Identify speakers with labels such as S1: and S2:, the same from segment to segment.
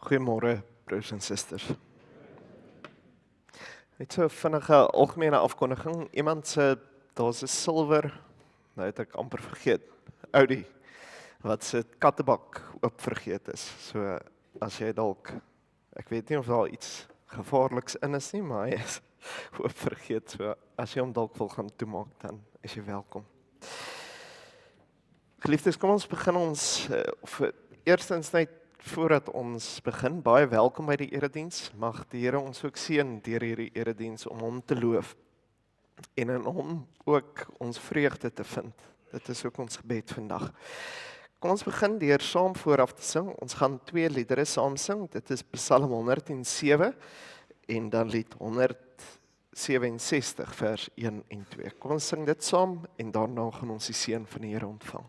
S1: Goeiemôre broers en susters. Net so 'n vinnige algemene afkondiging. Iemand sê daar's 'n silwer, nou het ek amper vergeet, Audi wat se kattebak oop vergeet is. So as jy dalk, ek weet nie of daar iets gevaarliks in is nie, maar hy is oop vergeet. So as jy hom dalk wil gaan toemaak, dan is jy welkom. Geliefdes, kom ons begin eerstens net voordat ons begin, baie welkom by die erediens. Mag die Here ons ook seën deur hierdie erediens om hom te loof en in hom ook ons vreugde te vind. Dit is ook ons gebed vandag. Kom ons begin deur saam vooraf te sing. Ons gaan 2 liedere saam sing. Dit is Psalm 107 en dan lied 167 vers 1 en 2. Kom ons sing dit saam en daarna gaan ons die seën van die Here ontvang.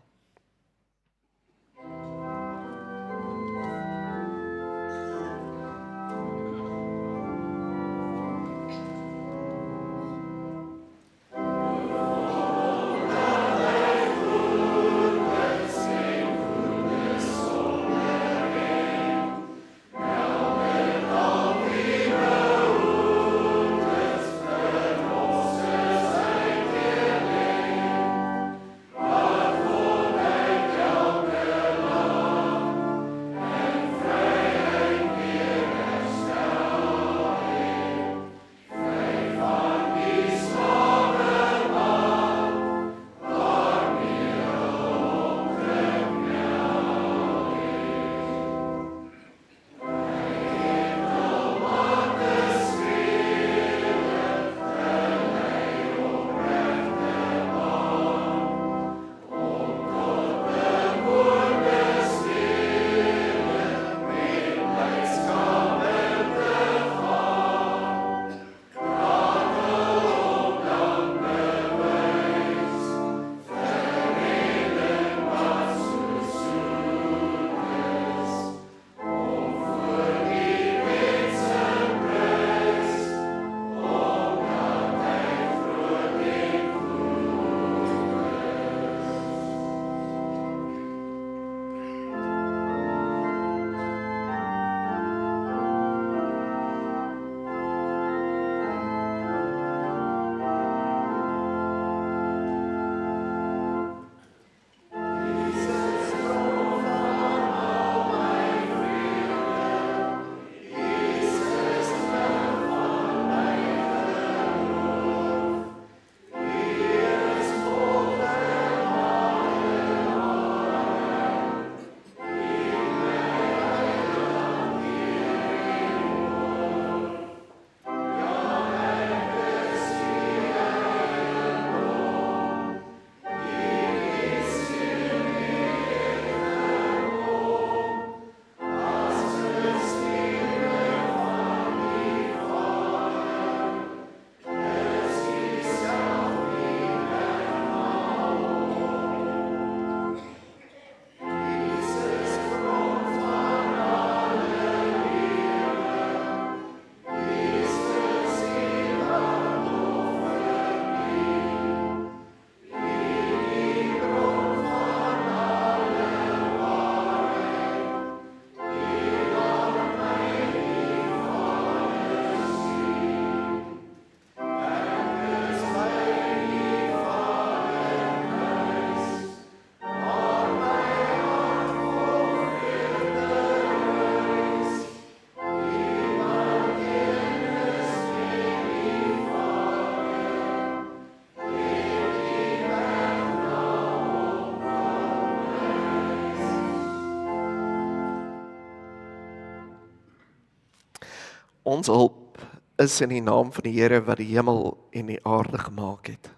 S1: Ons hulp is in die naam van die Here wat die hemel en die aarde gemaak het.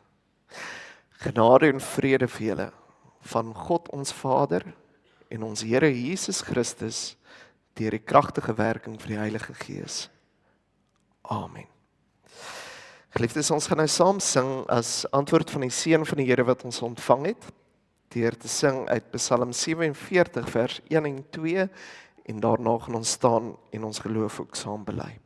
S1: Genade en vrede vir julle van God ons Vader en ons Here Jesus Christus deur die kragtige werking van die Heilige Gees. Amen. Geliefdes, ons gaan nou saam sing as antwoord van die seën van die Here wat ons ontvang het, deur te sing uit Psalm 47 vers 1 en 2 en daarna gaan ons staan en ons geloof ook saam bely.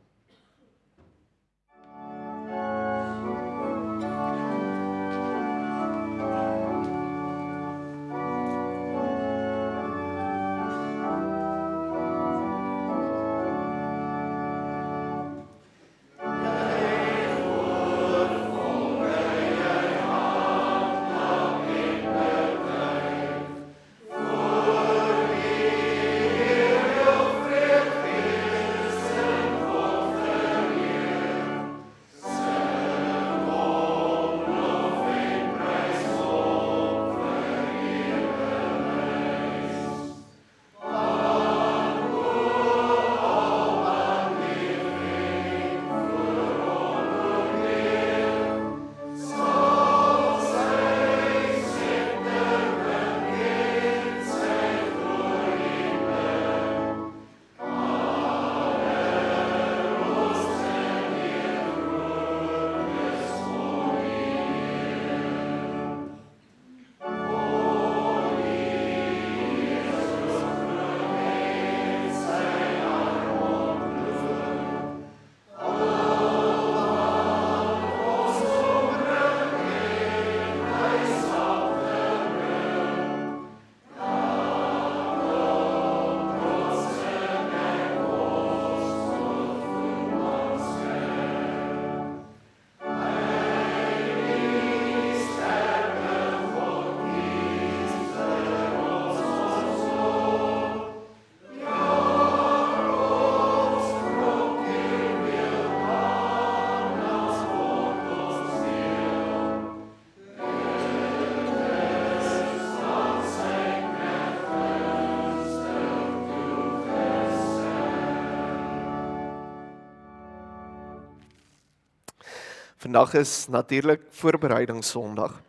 S1: Vandag is natuurlik voorbereidingssondag.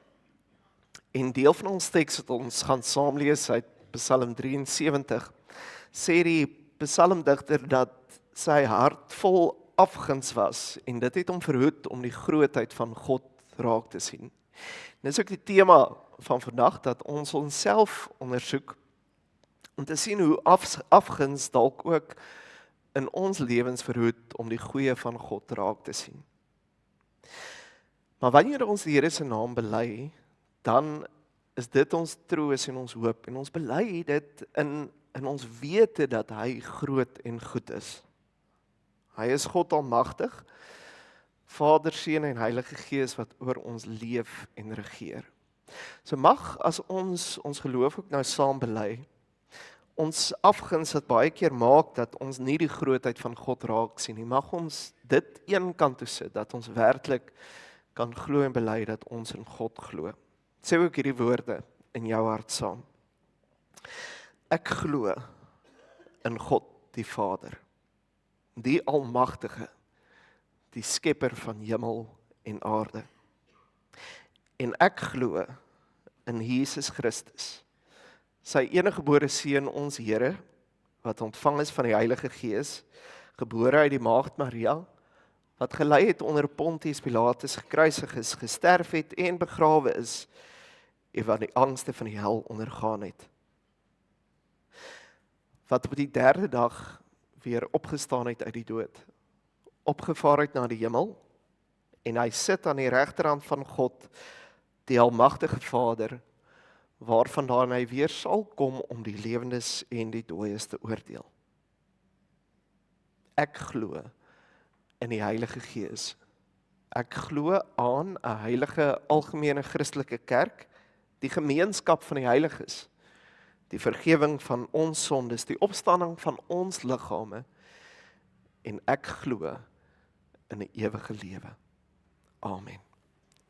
S1: En deel van ons teks wat ons gaan saam lees uit Psalm 73, sê die psalmdigter dat sy hart vol afguns was en dit het hom verhoed om die grootheid van God raak te sien. En dis ook die tema van vandag, dat ons onsself ondersoek om te sien hoe afguns dalk ook in ons lewens verhoed om die goeie van God raak te sien. Maar wanneer ons die Here se naam bely, dan is dit ons troos en ons hoop, en ons bely dit in ons wete dat hy groot en goed is. Hy is God almagtig, Vader, Seun en Heilige Gees wat oor ons leef en regeer. So mag as ons geloof ook nou saam bely, ons afguns wat baie keer maak dat ons nie die grootheid van God raak sien nie, mag ons dit een kant toe sit, dat ons werklik kan glo en bely dat ons in God glo. Sê ook hierdie woorde in jou hart saam. Ek glo in God die Vader, die Almagtige, die Skepper van hemel en aarde. En ek glo in Jesus Christus, sy eniggebore Seun, ons Here, wat ontvang is van die Heilige Gees, gebore uit die Maagd Maria, wat gelei het onder Pontius Pilatus, gekruisig is, gesterf het en begrawe is, en wat die angste van die hel ondergaan het. Wat op die 3de dag weer opgestaan het uit die dood, opgevaar het na die hemel, en hy sit aan die regterhand van God, die almagtige Vader, waarvandaan hy weer sal kom om die lewendes en die dooies te oordeel. Ek glo in die Heilige Gees. Ek glo aan 'n heilige algemene Christelike kerk, die gemeenskap van die heiliges, die vergifnis van ons sondes, die opstanding van ons liggame, en ek glo in 'n ewige lewe. Amen.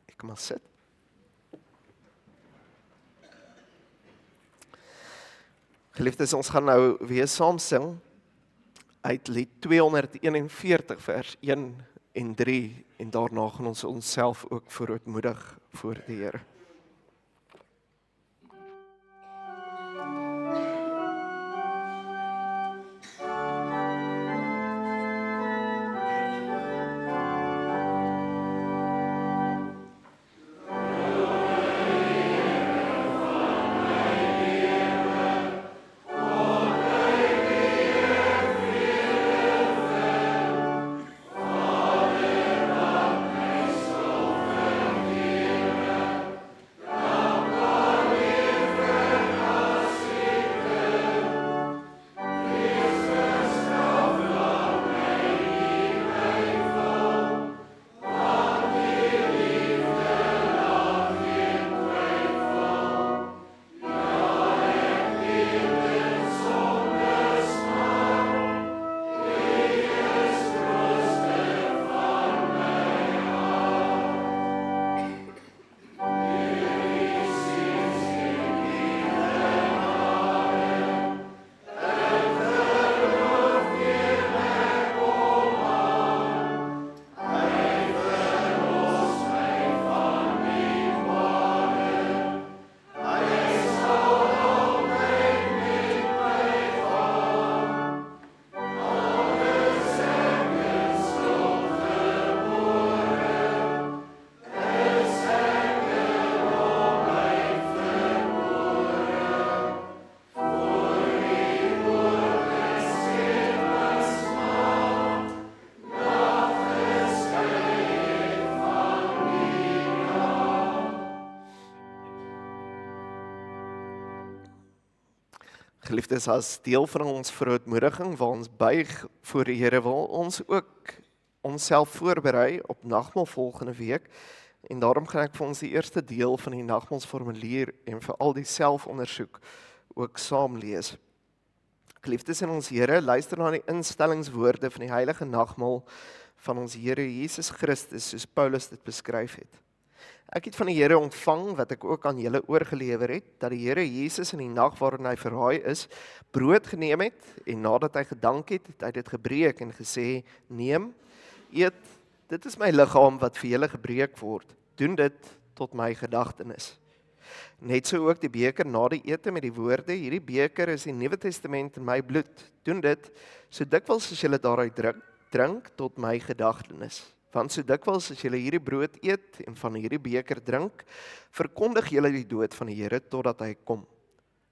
S1: Ek mag sit. Geliefdes, ons gaan nou weer saam sing uit lied 241 vers 1 en 3 en daarna gaan ons onsself ook verootmoedig voor die Here. Geliefdes, as deel van ons verootmoediging waar ons buig voor die Here, wil ons ook onsself voorberei op nagmaal volgende week, en daarom gaan ek vir ons die eerste deel van die nagmaalsformulier en vir al die selfondersoek ook saam lees. Geliefdes in ons Here, luister na die instellingswoorde van die heilige nagmaal van ons Here Jesus Christus, soos Paulus dit beskryf het. Ek het van die Here ontvang wat ek ook aan julle oorgelewer het, dat die Here Jesus in die nag waarin hy verraai is, brood geneem het, en nadat hy gedank het, het hy dit gebreek en gesê, neem, eet, dit is my liggaam wat vir julle gebreek word. Doen dit tot my gedagtenis. Net so ook die beker na die ete met die woorde, hierdie beker is die Nuwe Testament in my bloed. Doen dit so dikwels as julle daaruit drink tot my gedagtenis. Want so dikwels as julle hierdie brood eet en van hierdie beker drink, verkondig julle die dood van die Here totdat hy kom.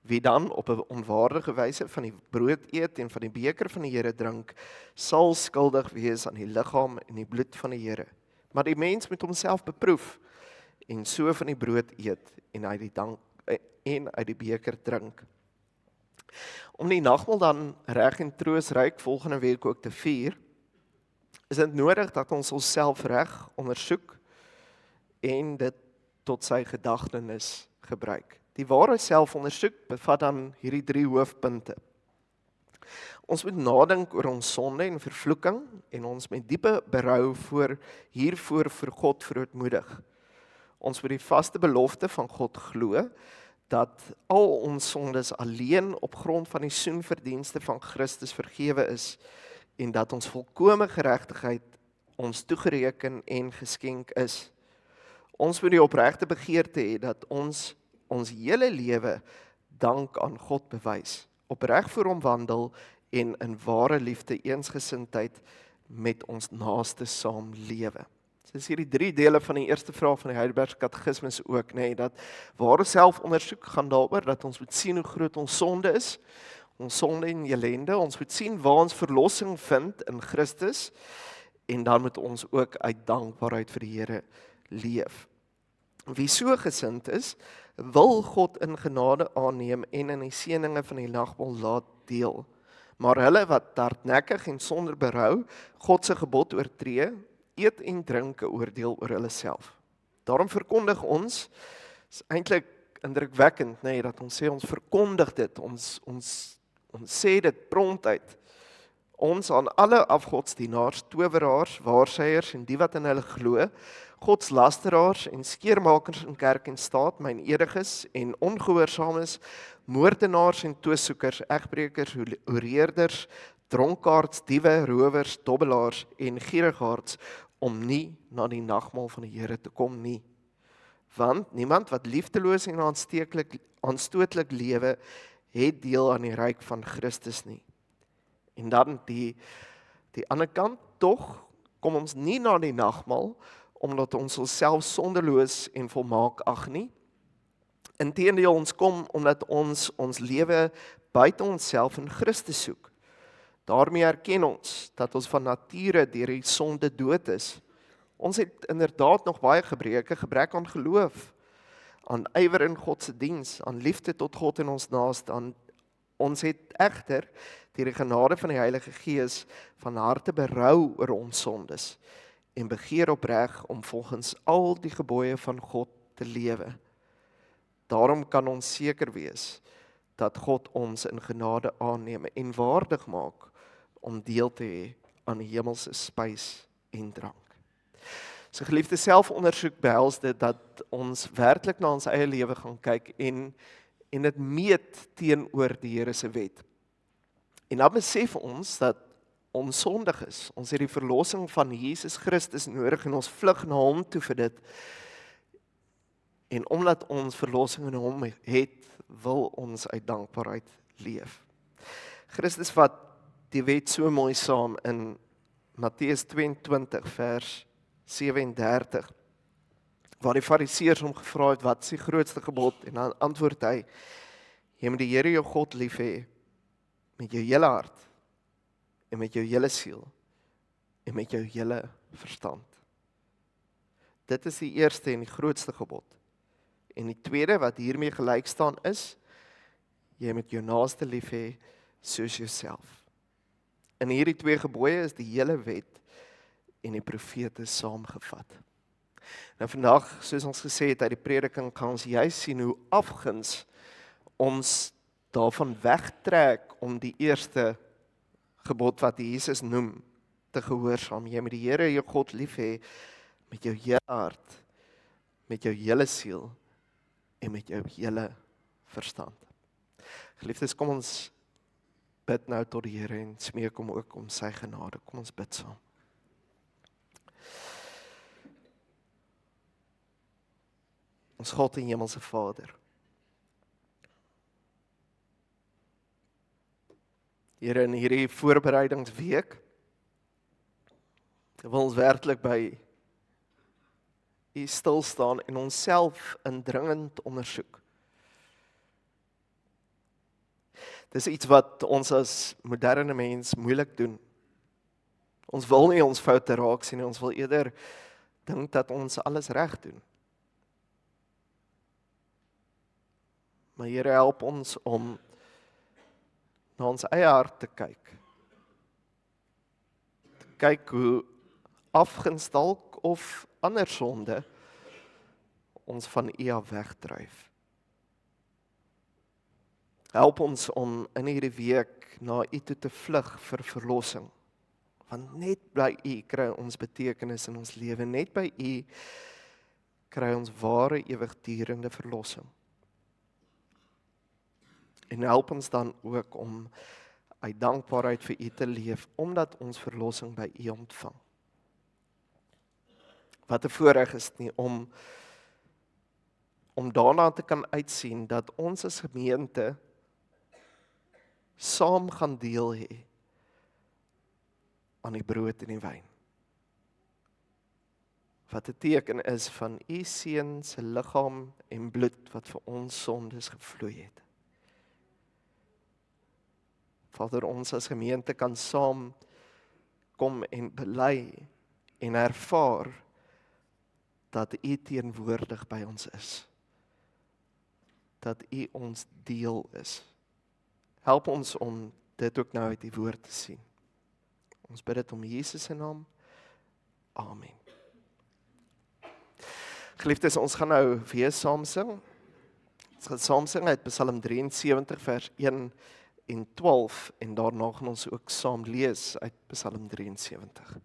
S1: Wie dan op 'n onwaardige wyse van die brood eet en van die beker van die Here drink, sal skuldig wees aan die liggaam en die bloed van die Here. Maar die mens moet homself beproef en so van die brood eet en uit die beker drink. Om die nagmaal dan reg en troostryk volgende week ook te vier, is dit nodig dat ons onsself reg ondersoek en dit tot sy gedagtenis gebruik. Die ware selfondersoek bevat dan hierdie 3 hoofpunte. Ons moet nadink oor ons sonde en vervloeking en ons met diepe berou hiervoor vir God verootmoedig. Ons moet die vaste belofte van God glo dat al ons sondes alleen op grond van die soenverdienste van Christus vergewe is en dat ons volkome geregtigheid ons toegereken en geskenk is. Ons moet die opregte begeerte hê dat ons hele lewe dank aan God bewys, opreg voor hom wandel en in ware liefde eensgesindheid met ons naaste saam lewe. Dis hierdie 3 dele van die eerste vraag van die Heidelbergse Katekismus ook, dat ware selfondersoek gaan daaroor dat ons moet sien hoe groot ons sonde is, ons sonde en ellende, ons moet sien waar ons verlossing vind in Christus, en dan moet ons ook uit dankbaarheid vir die Here leef. Wie so gesind is, wil God in genade aanneem en in die seëninge van die nagmaal laat deel. Maar hulle wat hardnekkig en sonder berou God se gebod oortree, eet en drink 'n oordeel oor hulle self. Daarom verkondig ons, is eintlik indrukwekkend, dat ons sê ons verkondig dit, ons sê dit prontuit. Ons aan alle afgodsdienaars, toweraars, waarsêers en die wat in hulle glo, godslasteraars en skeermakers in kerk en staat, mynediges en ongehoorsaames, moordenaars en toesoekers, egbreekers, hoereerders, dronkaards, diewe, rowers, dobbelaars en gierigaards, om nie na die nagmaal van die Here te kom nie. Want niemand wat liefdeloos en aanstootlik lewe, het deel aan die ryk van Christus nie. En dan die ander kant, tog kom ons nie na die nagmaal, omdat ons onsself sondeloos en volmaak ag nie. Inteendeel, ons kom omdat ons lewe buite onsself in Christus soek. Daarmee erken ons dat ons van nature deur die sonde dood is. Ons het inderdaad nog baie gebrek aan geloof, aan ywer in God se diens, aan liefde tot God en ons naaste. Ons het egter deur die genade van die Heilige Gees van harte berou oor ons sondes en begeer opreg om volgens al die gebooie van God te lewe. Daarom kan ons seker wees dat God ons in genade aanneem en waardig maak om deel te hê aan die hemelse spys en drank. So geliefde, selfondersoek behels dit dat ons werklik na ons eie lewe gaan kyk en dit meet teenoor die Here se wet. En dan besef ons dat ons sondig is. Ons het die verlossing van Jesus Christus nodig en ons vlug na hom toe vir dit. En omdat ons verlossing in hom het, wil ons uit dankbaarheid leef. Christus vat die wet so mooi saam in Matteus 22 vers 37, waar die fariseërs hom gevra het, wat is die grootste gebod? En dan antwoord hy, jy moet die Here jou God lief hê met jou hele hart en met jou hele siel en met jou hele verstand. Dit is die eerste en die grootste gebod. En die tweede wat hiermee gelyk staan is, jy moet jou naaste lief hê soos jouself. In hierdie 2 gebooie is die hele wet en die profete saamgevat. Nou vandag, soos ons gesê het uit die prediking, kan ons juist sien hoe afguns ons daarvan wegtrek om die eerste gebod wat Jesus noem te gehoorsaam. Jy moet die Here jou God lief hê met jou hele hart, met jou hele siel en met jou hele verstand. Geliefdes, kom ons bid nou tot die Here en smeek hom ook om sy genade. Kom ons bid saam. Ons God en Hemelse Vader. Here, in hierdie voorbereidingsweek wil ons werklik by U stil staan en onsself indringend ondersoek. Dis iets wat ons as moderne mens moeilik doen. Ons wil nie ons foute raak sien nie, ons wil eerder dink dat ons alles reg doen. Maar Here, help ons om na ons eie hart te kyk. Te kyk hoe afguns dalk of ander sonde ons van U af wegdryf. Help ons om in hierdie week na U toe te vlug vir verlossing. Want net by U kry ons betekenis in ons lewe. Net by U kry ons ware ewigdurende verlossing. En help ons dan ook om uit dankbaarheid vir U te leef, omdat ons verlossing by U ontvang. Wat 'n voorreg is nie om daarna te kan uitsien dat ons as gemeente saam gaan deel hê aan die brood en die wyn. Wat 'n teken is van U seun se liggaam en bloed wat vir ons sondes gevloei het. Vader, ons as gemeente kan saam kom en bely en ervaar dat U teenwoordig by ons is. Dat U ons deel is. Help ons om dit ook nou uit die woord te sien. Ons bid dit om Jesus se naam. Amen. Geliefdes, ons gaan nou weer saam sing. Ons gaan saam sing uit Psalm 73 vers 1 en 12 en daarna gaan ons ook saam lees uit Psalm 73.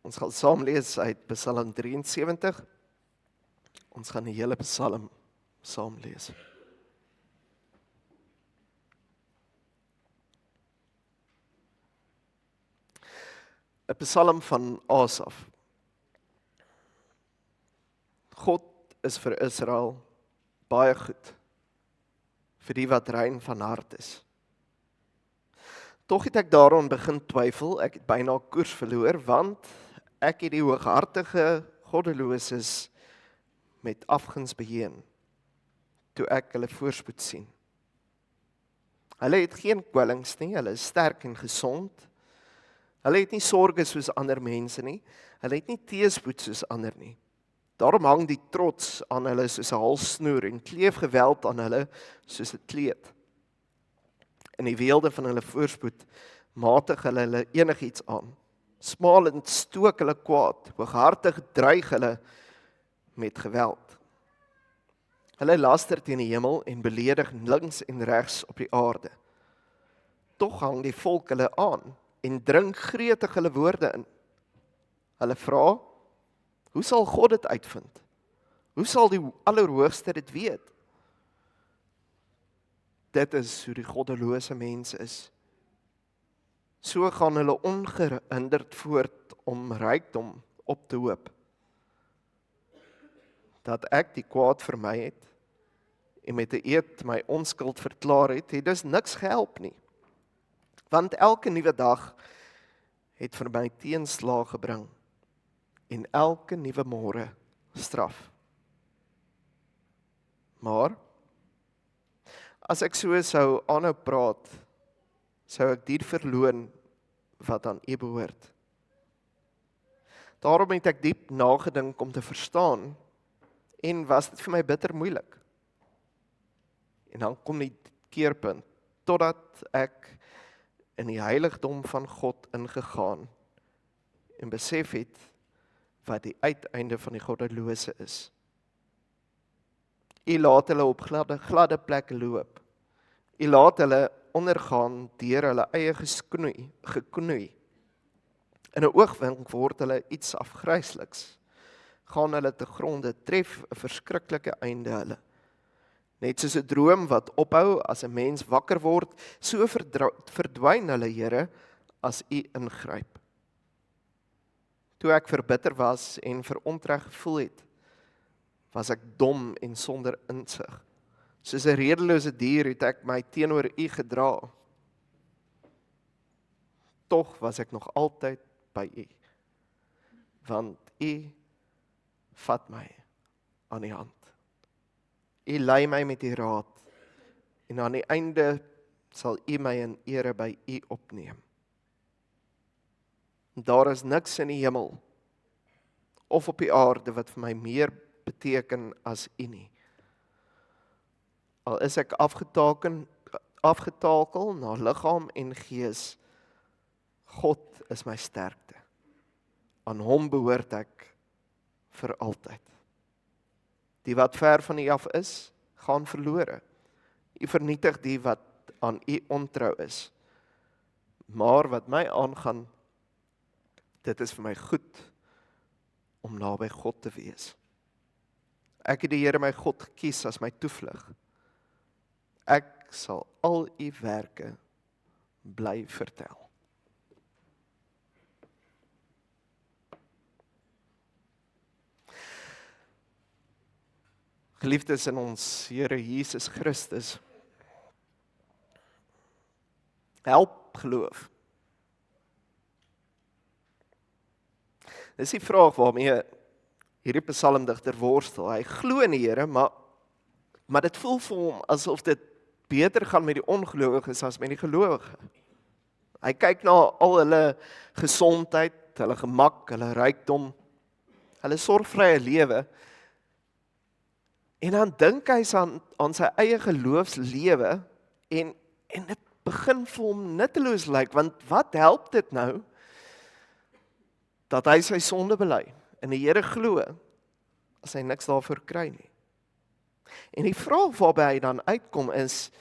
S1: Ons gaan saam lees uit Psalm 73. Ons gaan die hele Psalm saam lees. 'n Psalm van Asaf. God is vir Israel baie goed, vir die wat rein van hart is. Tog het ek daaraan begin twyfel, ek het byna koers verloor, want ek het die hooghartige goddeloses met afguns beheen, toe ek hulle voorspoed sien. Hulle het geen kwellings nie, hulle is sterk en gesond. Hulle het nie sorges soos ander mense nie, hulle het nie teëspoed soos ander nie. Daarom hang die trots aan hulle soos 'n halssnoer en kleef geweld aan hulle soos 'n kleed. In die weelde van hulle voorspoed matig hulle enigiets aan. Smalend stook hulle kwaad, hooghartig dreig hulle met geweld. Hulle laster teen die hemel en beledig links en regs op die aarde. Tog hang die volk hulle aan en dring gretig hulle woorde in. Hulle vra, hoe sal God dit uitvind? Hoe sal die Allerhoogste dit weet? Dit is hoe die goddelose mens is. So gaan hulle ongehinderd voort om rykdom op te hoop. Dat ek die kwaad vermy het en met 'n eed my onskuld verklaar het, het dus niks gehelp nie. Want elke nuwe dag het vir my teenslae gebring en elke nuwe môre straf. Maar as ek so sou aanhou praat, sou ek dit verloon wat aan U behoort. Daarom het ek diep nagedink om te verstaan en was dit vir my bitter moeilik. En dan kom die keerpunt, totdat ek in die heiligdom van God ingegaan en besef het wat die uiteinde van die goddelose is. U laat hulle op gladde plekke loop. U laat hulle ondergaan deur hulle eie geknoei. In 'n oogwink word hulle iets afgrysliks. Gaan hulle te gronde, tref 'n verskriklike einde hulle. Net soos 'n droom wat ophou as 'n mens wakker word, so verdwyn hulle, Here, as U ingryp. Toe ek verbitter was en verontreg gevoel het, was ek dom en sonder insig. Soos 'n redelose dier het ek my teenoor U gedra. Tog was ek nog altyd by U, want U vat my aan die hand. U lei my met die raad, en aan die einde sal U my in ere by U opneem. Daar is niks in die hemel of op die aarde wat vir my meer beteken as U nie. Al is ek afgetakel na liggaam en gees, God is my sterkte. Aan Hom behoort ek vir altyd. Die wat ver van U af is, gaan verlore. U vernietig die wat aan U ontrou is. Maar wat my aangaan, dit is vir my goed om naby God te wees. Ek het die Here my God gekies as my toevlug. Ek sal al U werke bly vertel. Geliefdes in ons Here Jesus Christus, help geloof. Dis die vraag waarmee hierdie psalmdigter worstel. Hy glo in die Here, maar dit voel vir hom asof dit beter gaan met die ongelowiges as met die gelowige. Hy kyk na al hulle gesondheid, hulle gemak, hulle rykdom, hulle sorgvrye lewe, en dan dink hy aan sy eie geloofslewe, en dit begin vir hom nutteloos lyk, want wat help dit nou, dat hy sy sonde bely, en die Here glo, as hy niks daarvoor kry nie. En die vraag waarby hy dan uitkom is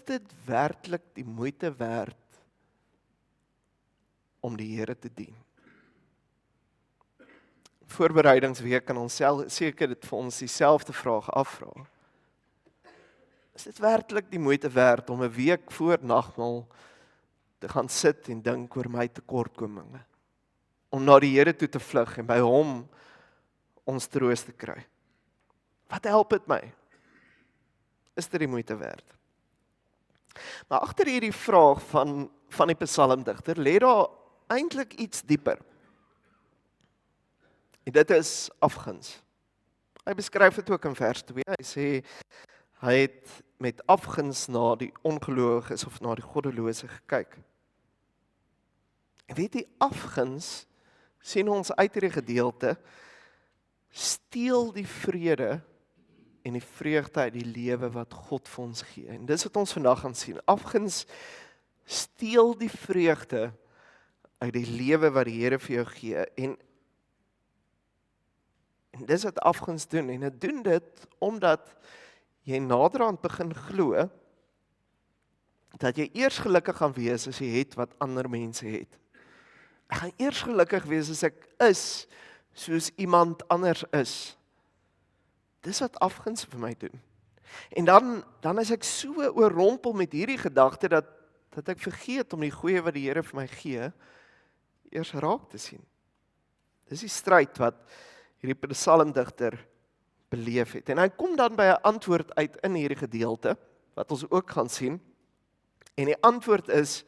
S1: dit werklik die moeite werd om die Here te dien? Voorbereidingsweek kan ons seker dit vir ons dieselfde vraag afvra. Is dit werklik die moeite werd om 'n week voor nagmaal te gaan sit en dink oor my tekortkominge? Om na die Here toe te vlug en by Hom ons troos te kry? Wat help dit my? Is dit die moeite werd? Maar agter hierdie vraag van die psalmdigter lê daar eintlik iets dieper. En dit is afguns. Hy beskryf dit ook in vers 2. Hy sê hy het met afguns na die ongelowiges of na die goddelose gekyk. En weet jy, afguns sien ons uit hierdie gedeelte steel die vrede en die vreugde uit die lewe wat God vir ons gee. En dis wat ons vandag gaan sien. Afguns steel die vreugde uit die lewe wat die Here vir jou gee. En dis wat afguns doen. En dit doen dit omdat jy naderhand begin glo dat jy eers gelukkig gaan wees as jy het wat ander mense het. Ek gaan eers gelukkig wees as ek is soos iemand anders is. Dis wat afguns vir my doen. En dan is ek so oorrompel met hierdie gedagte dat ek vergeet om die goeie wat die Here vir my gee, eers raak te sien. Dis die stryd wat hierdie psalmdigter beleef het. En hy kom dan by 'n antwoord uit in hierdie gedeelte, wat ons ook gaan sien. En die antwoord is,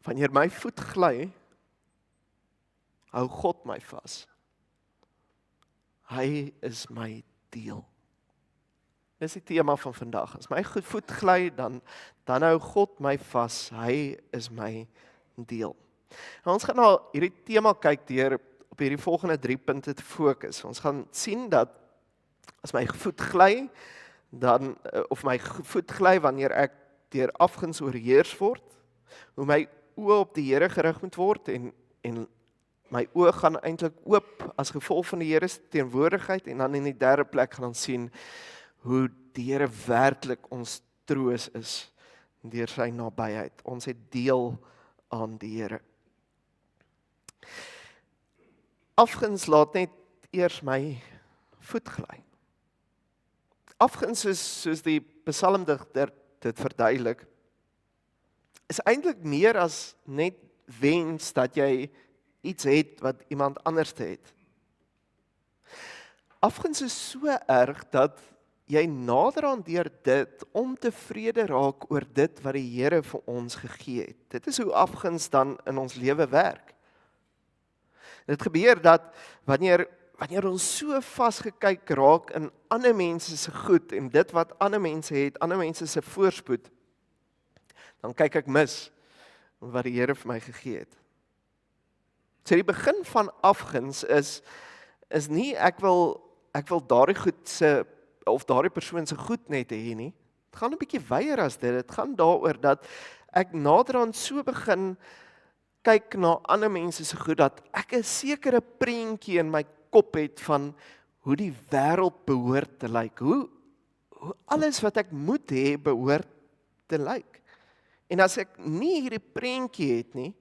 S1: wanneer my voet gly, hou God my vas. Hy is my deel. Dis die tema van vandag. As my voet gly, dan hou God my vas. Hy is my deel. En ons gaan na hierdie tema kyk deur op hierdie volgende 3 punte te fokus. Ons gaan sien dat as my voet gly, of my voet gly wanneer ek deur afguns oorheers word, hoe my oë op die Here gerig moet word en my oë gaan eintlik oop as gevolg van die Here se teenwoordigheid, en dan in die derde plek gaan ons sien hoe die Here werklik ons troos is deur sy nabyheid. Ons het deel aan die Here. Afguns laat net eers my voet gly. Afguns is, soos die psalmdigter dit verduidelik, is eintlik meer as net wens dat jy iets het wat iemand anders het. Afguns is so erg dat jy naderhand deur dit ontevrede raak oor dit wat die Here vir ons gegee het. Dit is hoe afguns dan in ons lewe werk. Dit gebeur dat wanneer ons so vasgekyk raak in ander mense se goed en dit wat ander mense het, ander mense se voorspoed, dan kyk ek mis wat die Here vir my gegee het. So die begin van afguns is nie ek wil daardie goed se of daardie persoon se goed net hê nie. Dit gaan 'n bietjie wyer as dit. Dit gaan daaroor dat ek naderhand so begin kyk na ander mense se goed dat ek 'n sekere prentjie in my kop het van hoe die wêreld behoort te lyk. Hoe alles wat ek moet hê behoort te lyk. En as ek nie hierdie prentjie het nie,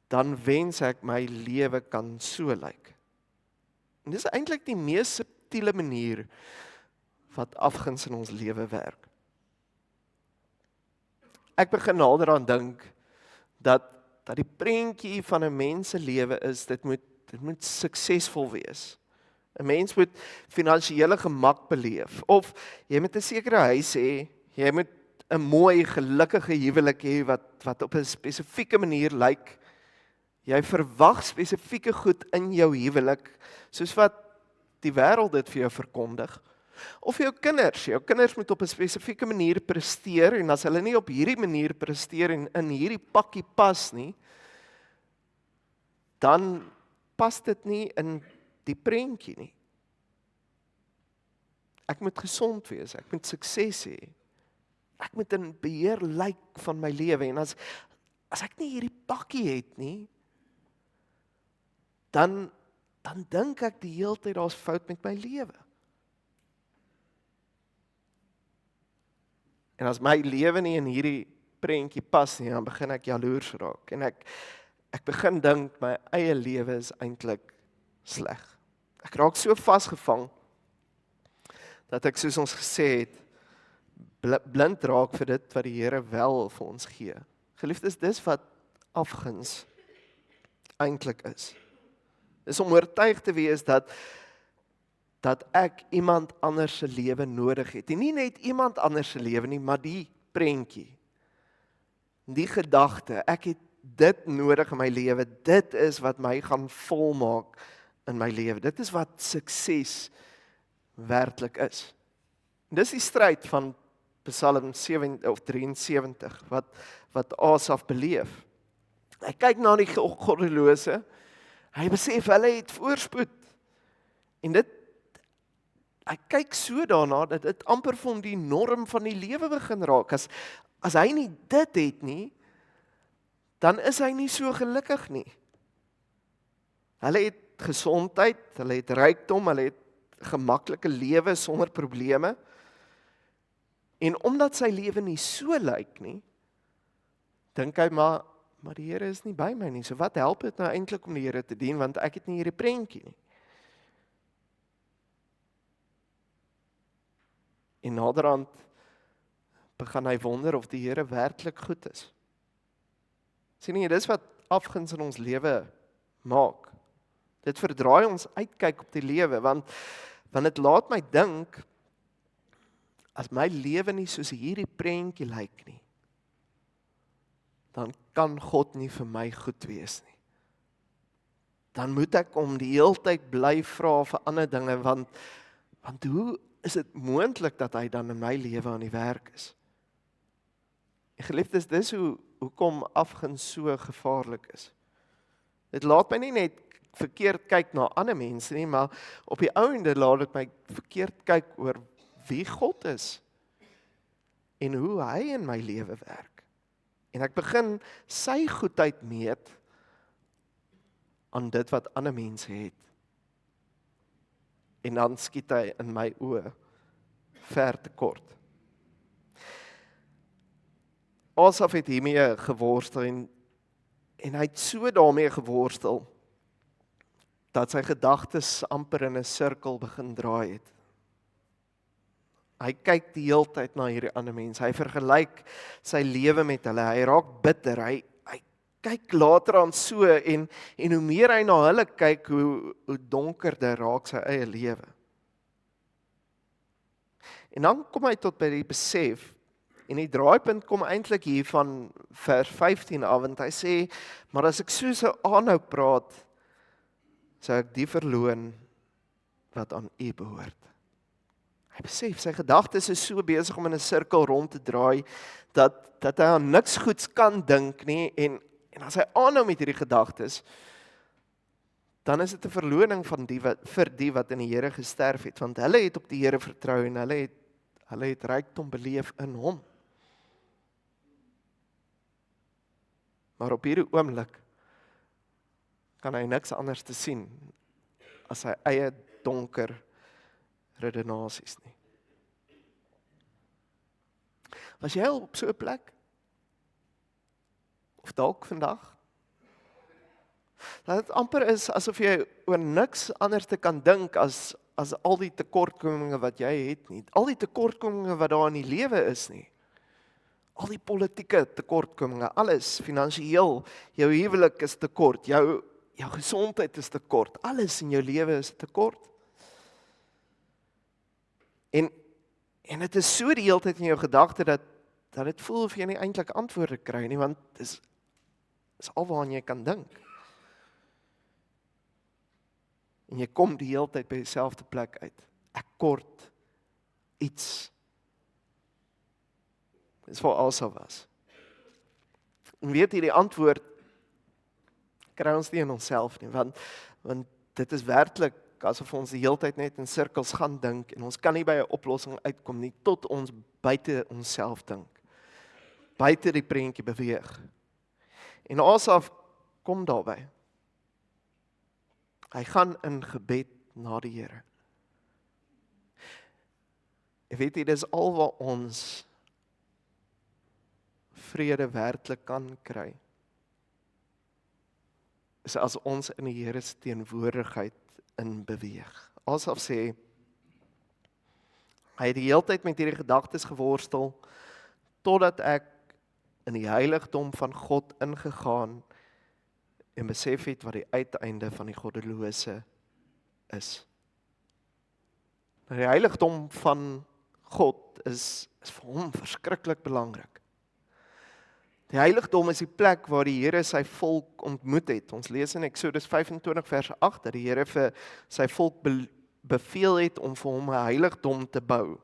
S1: dan wens ek my lewe kan so lyk. En dis eintlik die mees subtiele manier wat afguns in ons lewe werk. Ek begin nader aan dink dat die prentjie van 'n mens se lewe is, dit moet suksesvol wees. 'n Mens moet finansiële gemak beleef, of jy moet 'n sekere huis hê, jy moet 'n mooi, gelukkige huwelik hê wat op 'n spesifieke manier lyk. Jy verwag spesifieke goed in jou huwelik, soos wat die wêreld dit vir jou verkondig. Of jou kinders moet op 'n spesifieke manier presteer, en as hulle nie op hierdie manier presteer en in hierdie pakkie pas nie, dan pas dit nie in die prentjie nie. Ek moet gesond wees, ek moet sukses hê. Ek moet in beheer lyk van my lewe, en as ek nie hierdie pakkie het nie, dan dink ek die hele tyd daar's fout met my lewe. En as my lewe nie in hierdie prentjie pas nie, dan begin ek jaloers raak. En ek begin dink my eie lewe is eintlik sleg. Ek raak so vasgevang dat ek, soos ons gesê het, blind raak vir dit wat die Here wel vir ons gee. Geliefdes, dis wat afguns eintlik is. Dis om oortuig te wees dat dat ek iemand anders se lewe nodig het. En nie net iemand anders se lewe nie, maar die prentjie. Die gedagte, ek het dit nodig in my lewe. Dit is wat my gaan volmaak in my lewe. Dit is wat sukses werklik is. Dis die stryd van Psalm 73 wat Asaf beleef. Hy kyk na die goddelose. Hy besef hulle het voorspoed. En hy kyk so daarna dat dit amper vir hom die norm van die lewe begin raak. As hy nie dit het nie, dan is hy nie so gelukkig nie. Hulle het gesondheid, hulle het rykdom, hulle het gemaklike lewe sonder probleme. En omdat sy lewe nie so lyk nie, dink hy maar die Here is nie by my nie. So wat help dit nou eintlik om die Here te dien, want ek het nie hierdie prentjie nie. En naderhand begin hy wonder of die Here werklik goed is. Sien nie, dis wat afguns in ons lewe maak. Dit verdraai ons uitkyk op die lewe, want dit laat my dink, as my lewe nie soos hierdie prentjie lyk nie, dan kan God nie vir my goed wees nie. Dan moet ek hom die heeltyd bly vra vir ander dinge, want hoe is dit moontlik dat hy dan in my lewe aan die werk is? En geliefdes, dis hoekom afguns so gevaarlik is. Dit laat my nie net verkeerd kyk na ander mense nie, maar op die ouende laat dit my verkeerd kyk oor wie God is en hoe hy in my lewe werk. En ek begin sy goedheid meet aan dit wat ander mense het. En dan skiet hy in my oë ver te kort. Asaf het hiermee geworstel en hy het so daarmee geworstel dat sy gedagtes amper in 'n sirkel begin draai het. Hy kyk die hele tyd na hierdie ander mense. Hy vergelyk sy lewe met hulle. Hy raak bitter. Hy kyk later aan so en hoe meer hy na hulle kyk, hoe donkerder raak sy eie lewe. En dan kom hy tot by die besef, en die draaipunt kom eintlik hier van vers 15 af, want hy sê, maar as ek so aanhou praat, sou ek die verloon wat aan U behoort. Hy besef, sy gedagtes is so besig om in 'n sirkel rond te draai, dat hy aan niks goeds kan dink nie, en as hy aanhou met hierdie gedagtes, dan is dit 'n verloning vir die wat in die Here gesterf het, want hulle het op die Here vertrou, en hulle het rykdom beleef in hom. Maar op hierdie oomblik kan hy niks anders te sien as sy eie donker redenasies nie. Was jy al op so 'n plek? Of dalk vandag? Dat dit amper is asof jy oor niks anders te kan dink as al die tekortkominge wat jy het nie. Al die tekortkominge wat daar in die lewe is nie. Al die politieke tekortkominge, alles, finansiëel, jou huwelik is tekort, jou gesondheid is tekort, alles in jou lewe is tekort. En dit is so die hele tyd in jou gedagte dat dit voel of jy nie eintlik antwoorde kry nie, want dit is alwaaraan jy kan dink. En jy kom die hele tyd by dieselfde plek uit. Ek kort iets. Dis waar Asaf was. En weet jy, die antwoord kry ons nie in onsself nie, want dit is werklik asof ons die hele tyd net in sirkels gaan dink, en ons kan nie by 'n oplossing uitkom nie, tot ons buite onsself dink. Buite die prentjie beweeg. En Asaf kom daarby. Hy gaan in gebed na die Here. Ek weet jy, dis al wat ons vrede werklik kan kry, is as ons in die Here se teenwoordigheid in beweeg. Asaf sê, hy het die hele tyd met hierdie gedagtes geworstel, totdat ek in die heiligdom van God ingegaan en besef het wat die uiteinde van die goddelose is. Maar die heiligdom van God is vir hom verskriklik belangrik. Die heiligdom is die plek waar die Here sy volk ontmoet het. Ons lees in Eksodus 25 vers 8 dat die Here vir sy volk beveel het om vir hom 'n heiligdom te bou,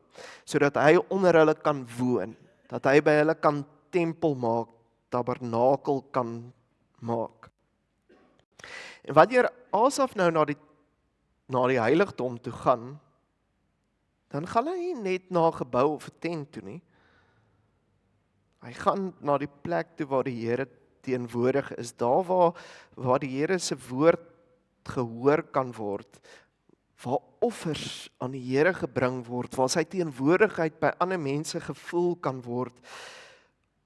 S1: sodat hy onder hulle kan woon, dat hy by hulle kan tempel maak, tabernakel kan maak. En wanneer Asaf nou na die heiligdom toe gaan, dan gaan hy nie net na 'n gebou of 'n tent toe nie. Hy gaan na die plek toe waar die Here teenwoordig is, daar waar die Here se woord gehoor kan word, waar offers aan die Here gebring word, waar sy teenwoordigheid by ander mense gevoel kan word,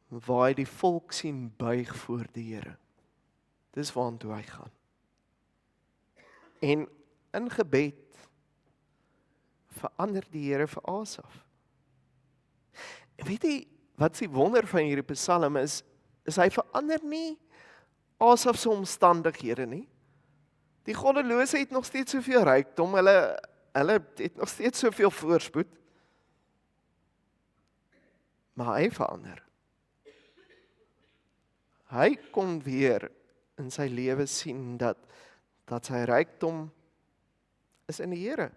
S1: waar hy die volk sien buig voor die Here. Dis waartoe hy gaan. En in gebed verander die Here vir Asaf. En weet jy, wat is die wonder van hierdie Psalm is hy verander nie Asaf se omstandighede nie. Die goddelose het nog steeds soveel rykdom, hulle het nog steeds soveel voorspoed. Maar hy verander. Hy kon weer in sy lewe sien dat sy rykdom is in die Here.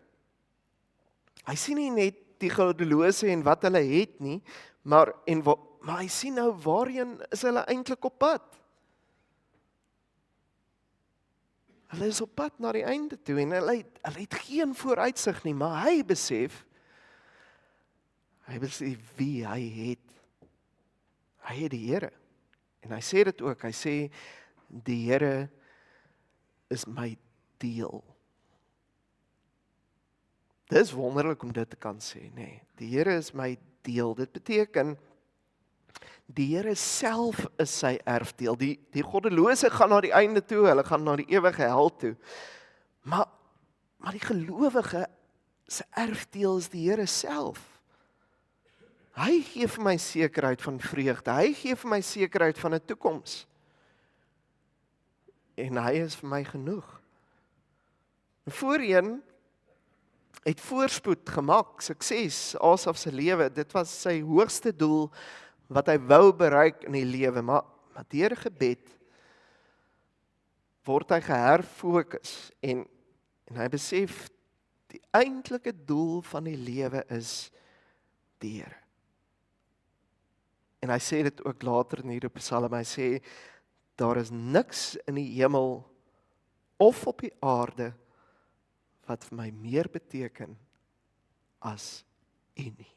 S1: Hy sien nie net die goddelose en wat hulle het nie, maar hy sien nou waarheen is hulle eintlik op pad. Hulle is op pad na die einde toe en hulle het geen vooruitsig nie, maar hy besef wie hy het. Hy het die Here. En hy sê dit ook, hy sê die Here is my deel. Dit is wonderlik om dit te kan sê, nee. Die Here is my deel. Dit beteken die Here self is sy erfdeel. Die goddelose gaan na die einde toe, hulle gaan na die ewige hel toe. Maar die gelowige se erfdeel is die Here self. Hy gee vir my sekerheid van vreugde. Hy gee vir my sekerheid van 'n toekoms. En hy is vir my genoeg. Voorheen het voorspoed, gemak, sukses, Asaf se lewe, dit was sy hoogste doel wat hy wou bereik in die lewe, maar deur gebed word hy geherfokus en hy besef die eintlike doel van die lewe is die Here. En hy sê dit ook later in hierdie Psalm, hy sê daar is niks in die hemel of op die aarde wat vir my meer beteken as U nie.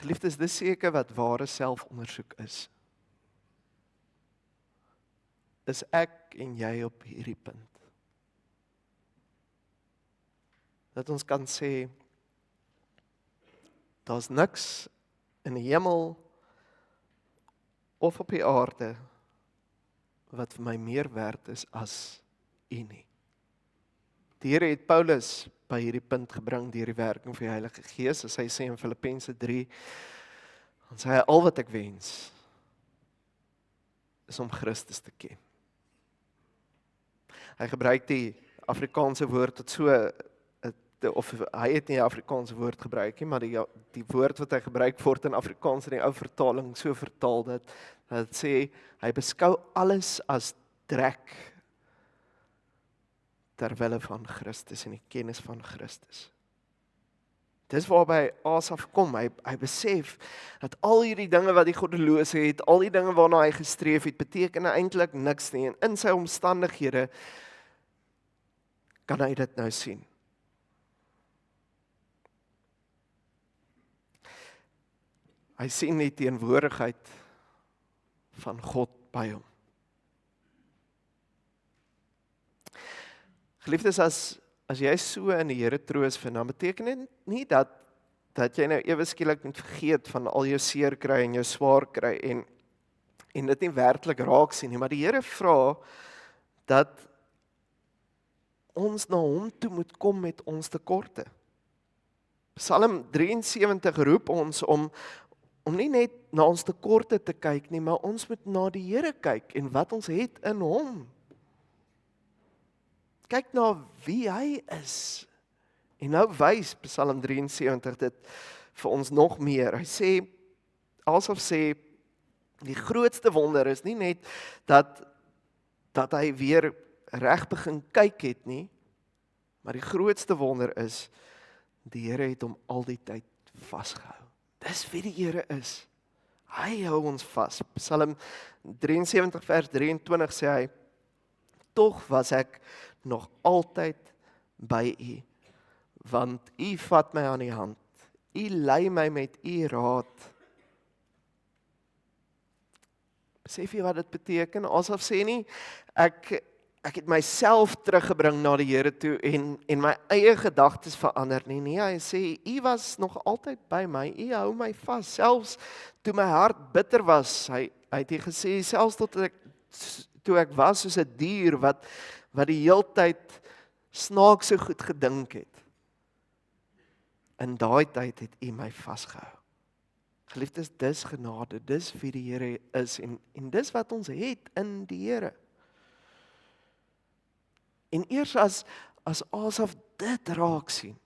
S1: Geliefdes, dis seker wat ware selfondersoek is. Is ek en jy op hierdie punt? Dat ons kan sê, daar's niks in die hemel of op die aarde wat vir my meer werd is as U nie. Die Here het Paulus by hierdie punt gebring deur die werking van die Heilige Gees, as hy sê in Filippense 3, dan sê hy, al wat ek wens is om Christus te ken. Hy gebruik die Afrikaanse woord tot so, of hy het nie 'n Afrikaanse woord gebruik nie, maar die woord wat hy gebruik word in Afrikaans in die ou vertaling so vertaal dat sê, hy beskou alles as drek terwille van Christus en die kennis van Christus. Dis waarby Asaf kom, hy besef dat al hierdie dinge wat die goddelose het, al die dinge waarna hy gestreef het, beteken eintlik niks nie, en in sy omstandighede kan hy dit nou sien. Hy sien die teenwoordigheid van God by hom. Geliefdes, as jy so in die Here troos vind, dan beteken dit nie dat jy nou ewe skielik moet vergeet van al jou seer kry en jou swaar kry en dit nie werklik raak sien nie, maar die Here vra dat ons na hom toe moet kom met ons tekorte. Psalm 73 roep ons om nie net na ons tekorte te kyk nie, maar ons moet na die Here kyk en wat ons het in hom. Kyk na wie hy is. En nou wys Psalm 73 dit vir ons nog meer. Hy sê, Asaf sê, die grootste wonder is nie net dat hy weer reg begin kyk het nie, maar die grootste wonder is, die Here het hom al die tyd vasgehou. Dis wie die Here is. Hy hou ons vas. Psalm 73 vers 23 sê hy, tog was ek nog altyd by U, want U vat my aan die hand. U lei my met U raad. Besef jy wat dit beteken? Asaf sê nie, ek het myself teruggebring na die Here toe en my eie gedagtes verander nie. Nee, hy sê, U was nog altyd by my, U hou my vas, selfs toe my hart bitter was. Hy het gesê, selfs toe ek was soos 'n dier wat die heeltyd snaakse goed gedink het. In daai tyd het U my vasgehou. Geliefdes, dis genade, dis wie die Here is en dis wat ons het in die Here. En eers as Asaf dit raak sien,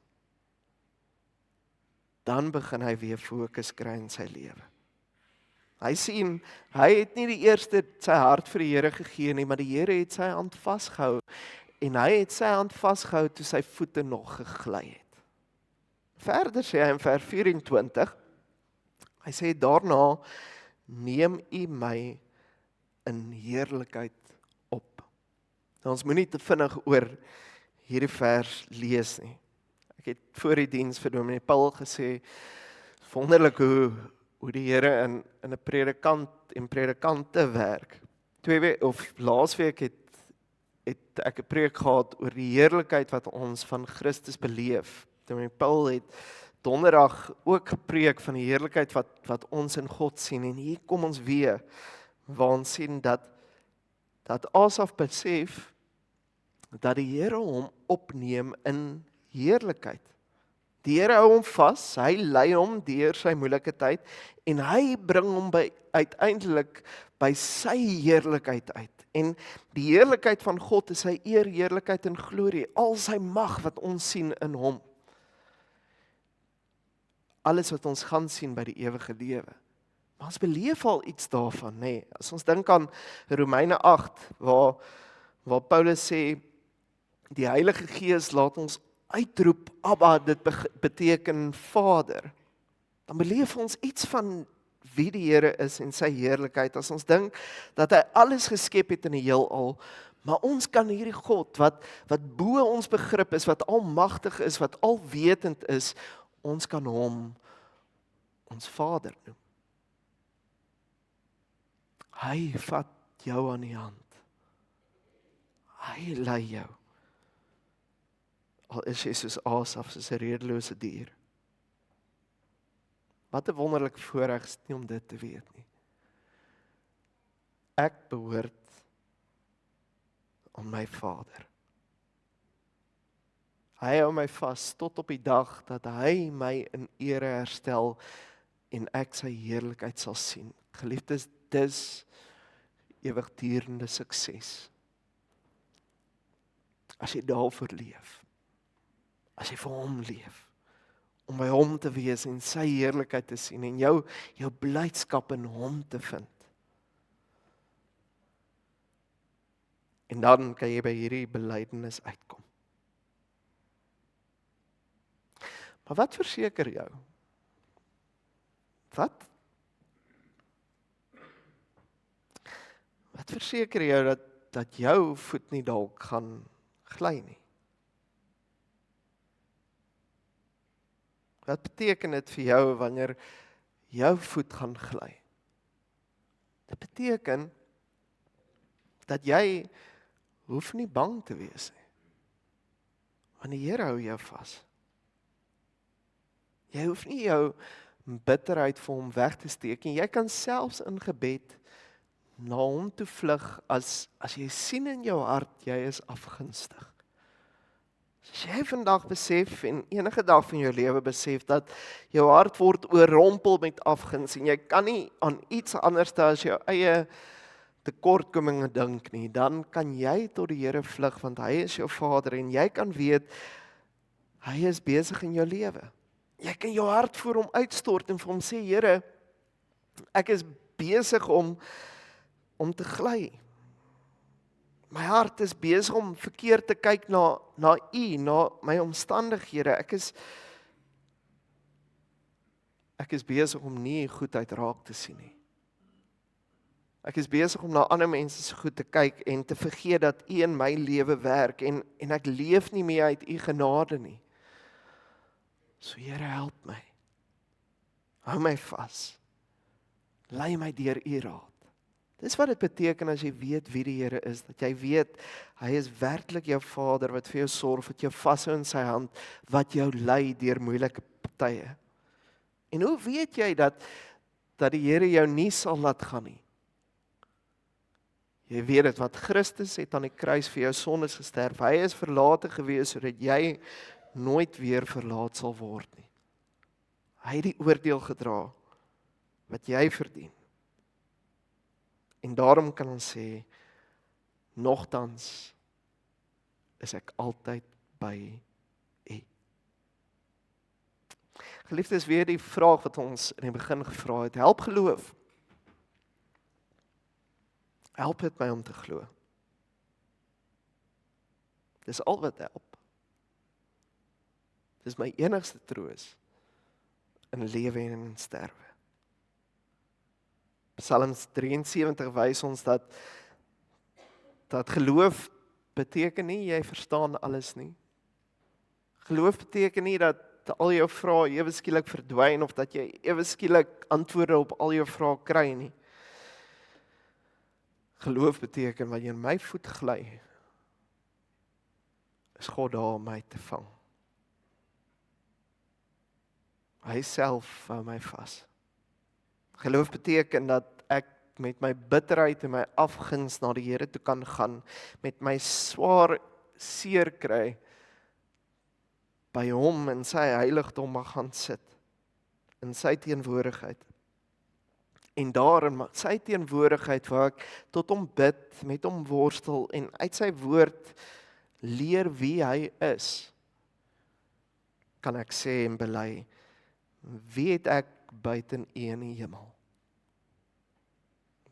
S1: dan begin hy weer fokus kry in sy lewe. Hy sien, hy het nie die eerste sy hart vir die Here gegee nie, maar die Here het sy hand vasgehou en hy het sy hand vasgehou toe sy voete nog gegly het. Verder sê hy in vers 24, hy sê daarna neem U my in heerlikheid op. Nou, ons moenie te vinnig oor hierdie vers lees nie. Ek het voor die diens vir Dominee Paul gesê, wonderlik hoe die Here in 'n predikant en predikante werk. Laasweek het ek 'n preek gehad oor die heerlikheid wat ons van Christus beleef. Dominee Paul het donderdag ook gepreek van die heerlikheid wat ons in God sien. En hier kom ons weer, waar ons sien dat Asaf besef, dat die Here hom opneem in heerlikheid. Die Here hou hom vas, hy lei hom deur sy moeilike tyd, en hy bring hom uiteindelik by sy heerlikheid uit. En die heerlikheid van God is sy eer, heerlikheid en glorie, al sy mag wat ons sien in hom. Alles wat ons gaan sien by die ewige lewe. Maar ons beleef al iets daarvan, nee. As ons dink aan Romeine 8, waar Paulus sê, die Heilige Gees laat ons uitroep, Abba, dit beteken Vader. Dan beleef ons iets van wie die Here is en sy heerlikheid. As ons dink dat hy alles geskep het in die heelal, maar ons kan hierdie God, wat bo ons begrip is, wat almagtig is, wat alwetend is, ons kan hom ons Vader noem. Hy vat jou aan die hand. Hy lei jou. Al is jy soos Asaf, soos 'n redelose dier. Wat 'n wonderlik voorreg is nie om dit te weet nie. Ek behoort aan my Vader. Hy hou my vas tot op die dag dat hy my in ere herstel en ek sy heerlikheid sal sien. Geliefdes, dis ewigdurende sukses. As jy daarvoor leef, as jy vir hom leef, om by hom te wees en sy heerlikheid te sien en jou blydskap in hom te vind. En dan kan jy by hierdie belydenis uitkom. Maar wat verseker jou? Wat verseker jou dat jou voet nie dalk gaan gly nie? Wat beteken dit vir jou wanneer jou voet gaan gly? Dit beteken dat jy hoef nie bang te wees nie. Want die Here hou jou vas. Jy hoef nie jou bitterheid vir hom weg te steek nie. Jy kan selfs in gebed na hom toe vlug as jy sien in jou hart jy is afgunstig. As jy vandag besef en enige dag van jou lewe besef dat jou hart word oorrompel met afguns en jy kan nie aan iets anders as jou eie tekortkominge dink nie, dan kan jy tot die Here vlug want hy is jou Vader en jy kan weet Hy is besig in jou lewe. Jy kan jou hart voor hom uitstort en vir hom sê, Here, ek is besig om te gly. My hart is besig om verkeerd te kyk na U, na my omstandighede. Ek is besig om nie U goedheid raak te sien nie. Ek is besig om na ander mense se goed te kyk en te vergeet dat U in my lewe werk en ek leef nie meer uit U genade nie. So Here, help my. Hou my vas. Lei my deur U raad. Dis wat dit beteken as jy weet wie die Here is, dat jy weet, hy is werklik jou Vader wat vir jou sorg, wat jou vashou in sy hand, wat jou lei deur moeilike tye. En hoe weet jy dat die Here jou nie sal laat gaan nie? Jy weet dit, wat Christus het aan die kruis vir jou sondes gesterf, hy is verlate gewees, sodat jy nooit weer verlaat sal word nie. Hy het die oordeel gedra, wat jy verdien. En daarom kan ons sê, nogtans is ek altyd by U. Geliefdes, weer die vraag wat ons in die begin gevra het, help geloof. Help dit my om te glo. Dis al wat help. Dis my enigste troos in lewe en in sterwe. Psalms 73 wys ons dat geloof beteken nie jy verstaan alles nie. Geloof beteken nie dat al jou vrae ewe skielik verdwyn of dat jy ewe skielik antwoorde op al jou vrae kry nie. Geloof beteken wanneer my voet gly, is God daar om my te vang. Hy self hou my vas. Geloof beteken dat ek met my bitterheid en my afguns na die Here toe kan gaan, met my swaar seer kry, by hom in sy heiligdom mag gaan sit, in sy teenwoordigheid. En daar in sy teenwoordigheid waar ek tot hom bid, met hom worstel en uit sy woord leer wie hy is, kan ek sê en bely, wie het ek buiten U in die hemel?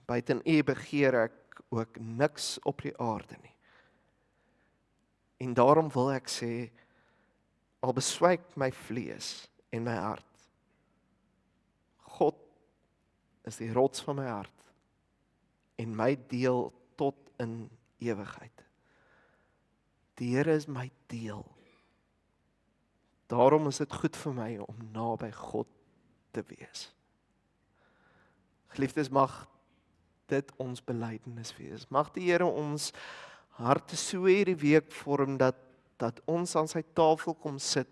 S1: Buiten U begeer ek ook niks op die aarde nie. En daarom wil ek sê, al beswyk my vlees en my hart, God is die rots van my hart en my deel tot in ewigheid. Die Here is my deel. Daarom is dit goed vir my om naby God te wees. Geliefdes, mag dit ons belydenis wees. Mag die Here ons harte so hierdie week vorm dat ons aan sy tafel kom sit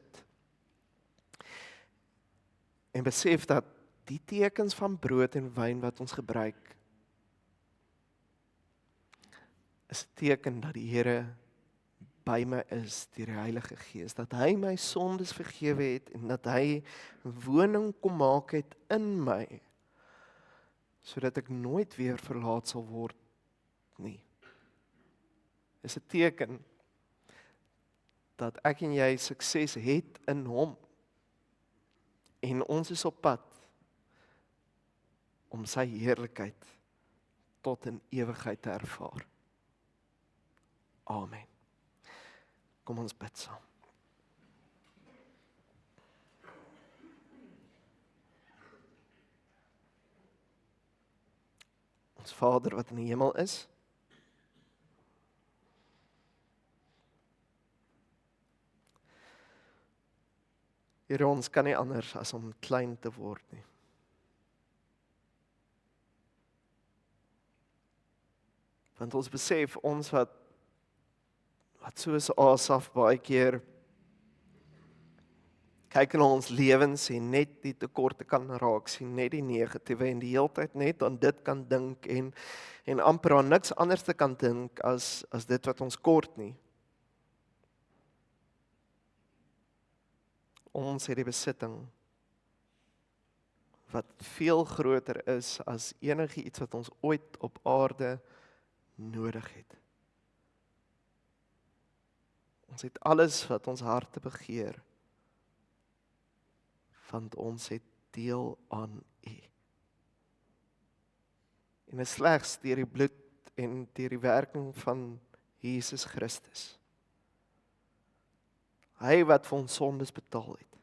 S1: en besef dat die tekens van brood en wyn wat ons gebruik, is 'n teken dat die Here by my is deur die Heilige Gees, dat hy my sondes vergewe het en dat hy woning kom maak het in my, sodat ek nooit weer verlaat sal word nie. Is 'n teken dat ek en jy sukses het in hom en ons is op pad om sy heerlikheid tot in ewigheid te ervaar. Amen. Kom ons bid saam. Ons Vader wat in die hemel is, Here, ons kan nie anders as om klein te word nie. Want ons besef, ons wat soos Asaf baie keer kyk na ons lewens en net die tekorte kan raak sien, net die negatiewe en die heeltyd net aan dit kan dink en amper aan niks anders te kan dink as dit wat ons kort nie. Ons het die besitting wat veel groter is as enigiets wat ons ooit op aarde nodig het. Ons het alles wat ons harte begeer want ons het deel aan U. En is slegs deur die bloed en deur die werking van Jesus Christus. Hy wat vir ons sondes betaal het.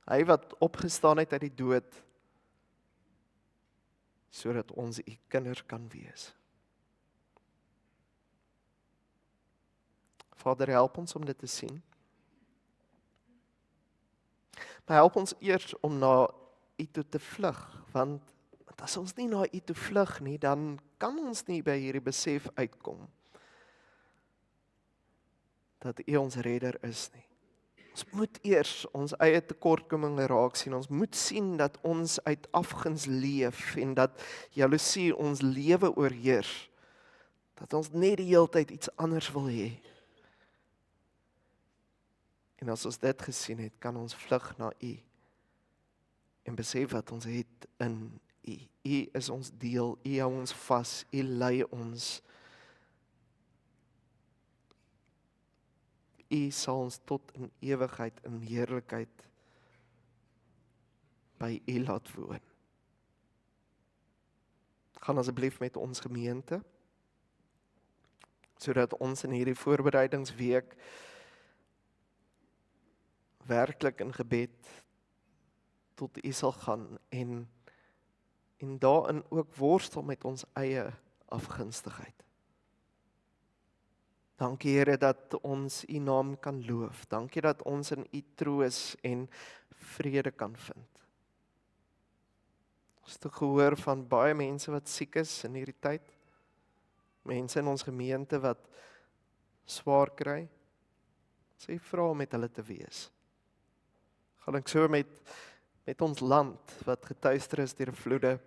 S1: Hy wat opgestaan het uit die dood, sodat ons U kinders kan wees. Vader, help ons om dit te sien. Maar help ons eers om na U toe te vlug, want as ons nie na U toe vlug nie, dan kan ons nie by hierdie besef uitkom, dat U ons redder is nie. Ons moet eers ons eie tekortkominge raak sien. Ons moet sien dat ons uit afguns leef en dat jaloesie ons lewe oorheers. Dat ons net die hele tyd iets anders wil hê. En as ons dit gesien het, kan ons vlug na U en besef wat ons het in U. U is ons deel, U hou ons vas, U lei ons. U sal ons tot in ewigheid, in heerlikheid by U laat woon. Gaan asseblief met ons gemeente, sodat ons in hierdie voorbereidingsweek werklik in gebed tot U sal gaan en daarin ook worstel met ons eie afgunstigheid. Dankie Here dat ons U naam kan loof. Dankie dat ons in U troos en vrede kan vind. Ons het gehoor van baie mense wat siek is in hierdie tyd. Mense in ons gemeente wat swaar kry. Ons vra om met hulle te wees. Gaan ek so met ons land wat getuister is deur vloede,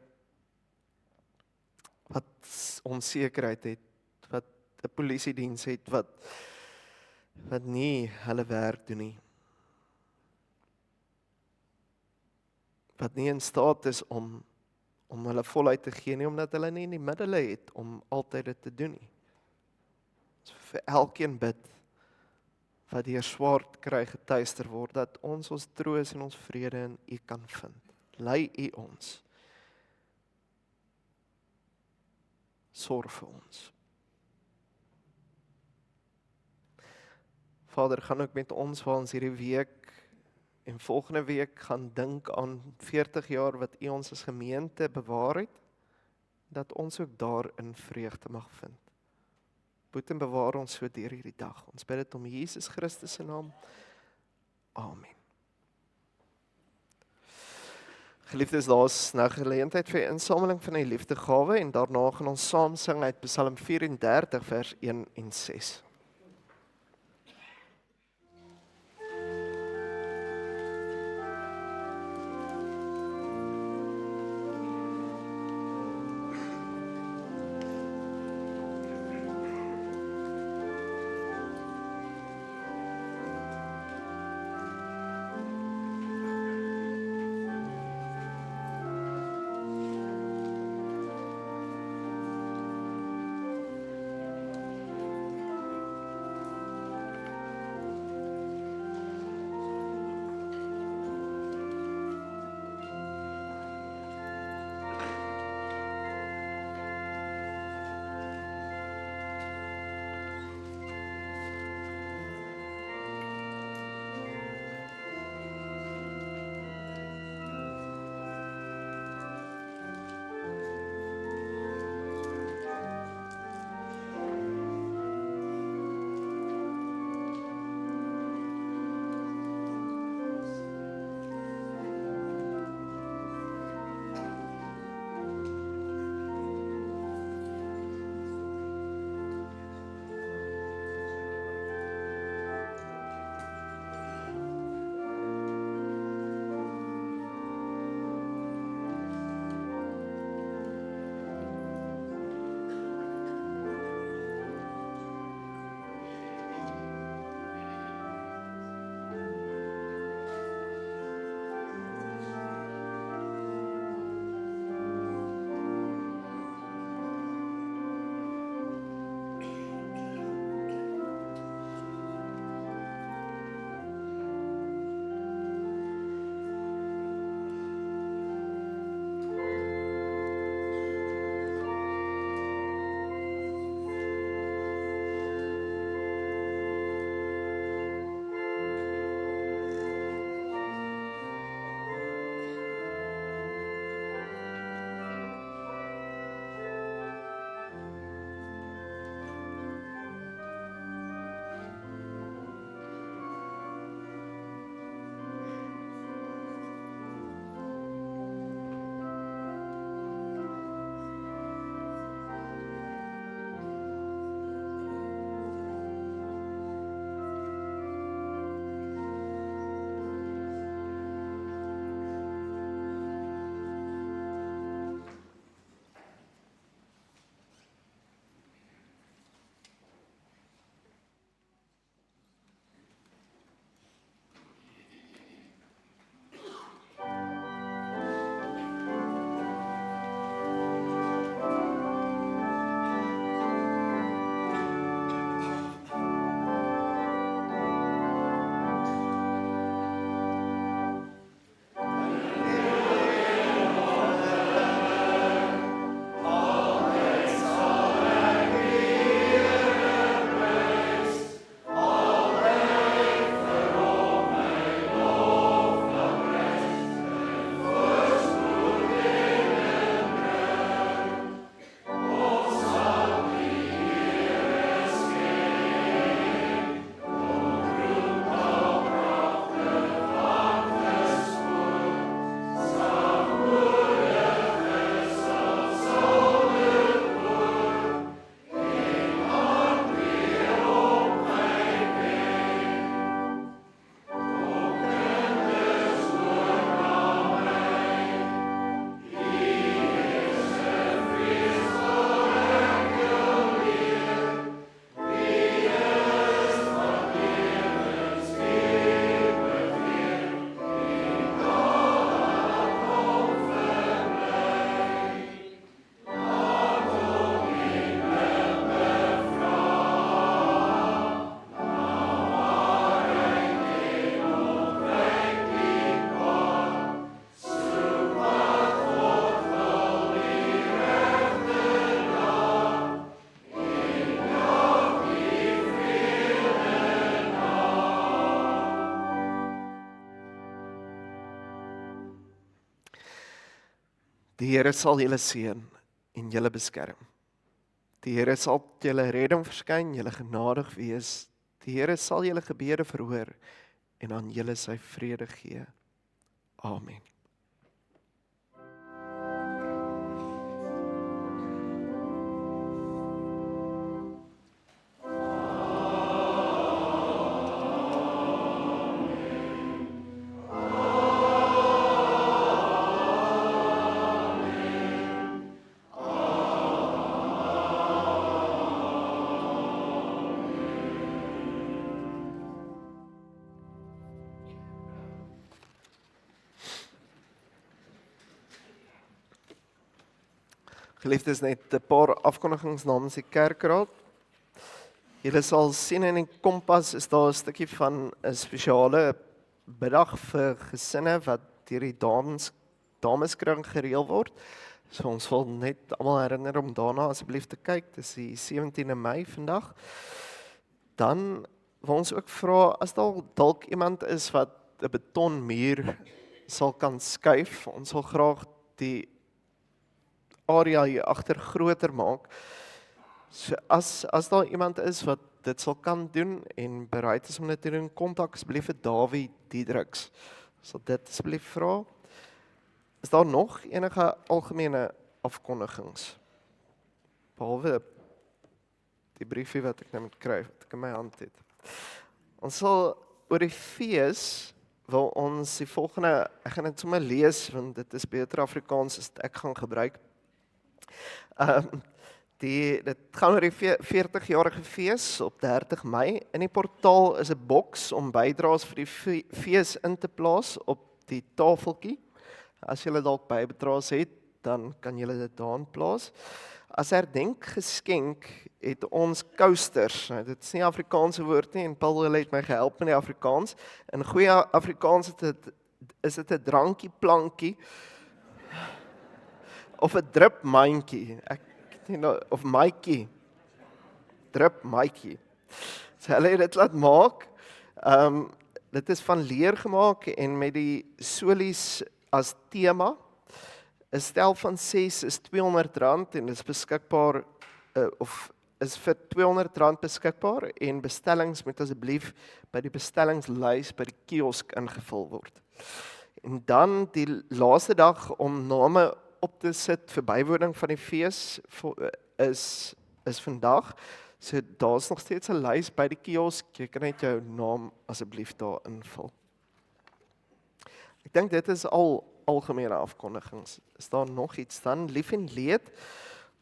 S1: wat onsekerheid het, wat 'n polisiediens het wat nie hulle werk doen nie. Wat nie in staat is om hulle voluit te gee nie, omdat hulle nie die middele het om altyd dit te doen nie. So vir elkeen bid wat deur swaar kry getuister word, dat ons troos en ons vrede in U kan vind. Lei U ons. Sorg vir ons. Vader, gaan ook met ons waar ons hierdie week en volgende week gaan dink aan 40 jaar wat U ons as gemeente bewaar het, dat ons ook daarin vreugde mag vind. Boet en bewaar ons so deur hierdie dag. Ons bid dit om Jesus Christus se naam. Amen. Geliefdes, daar is nou geleentheid vir insameling van die liefdegawe en daarna gaan ons saam sing uit Psalm 34 vers 1 en 6. Die Here sal julle seën en julle beskerm. Die Here sal julle redding verskyn, julle genadig wees. Die Here sal julle gebede verhoor en aan julle sy vrede gee. Amen. Geliefdes, net 'n paar afkondigings namens die kerkraad. Julle sal sien in die kompas is daar 'n stukkie van 'n spesiale middag vir gesinne wat deur die dameskring gereël word. So ons wil net almal herinner om daarna asseblief te kyk. Dis die 17de Mei vandag. Dan wil ons ook vra as daar dalk iemand is wat 'n betonmuur sal kan skuif. Ons wil graag die area hier agter groter maak. So as daar iemand is wat dit sal kan doen en bereid is om dit te doen, kontak asseblief vir Dawie Diedriks. Sal dit asseblief vra. Is daar nog enige algemene afkondigings? Behalwe die briefie wat ek nou moet kry, wat ek in my hand het. Ons sal oor die fees wil ons die volgende, ek gaan dit sommer lees want dit is beter Afrikaans as ek gaan gebruik. Dit gaan oor die 40-jarige fees op 30 Mei. In die portaal is 'n boks om bydraes vir die fees in te plaas op die tafeltjie. As julle dalk bybedraes het, dan kan julle dit daarin plaas. As herdenkgeskenk het ons coasters. Nou, dit is nie Afrikaanse woord nie en Paul het my gehelp met die Afrikaans. In goeie Afrikaans is dit 'n drankie plankie of 'n drip mandjie. Of maatjie. Drip maatjie. So hulle het dit laat maak. Dit is van leer gemaak en met die solies as tema. 'n Stel van 6 is R200 en is beskikbaar of is vir R200 beskikbaar en bestellings moet asseblief by die bestellingslys by die kiosk ingevul word. En dan die laaste dag om name op te sit vir bywoning van die fees is vandag. So daar's nog steeds 'n lys by die kiosk. Jy kan net jou naam asseblief daar invul. Ek dink dit is al algemene afkondigings. Is daar nog iets dan? Lief en leed.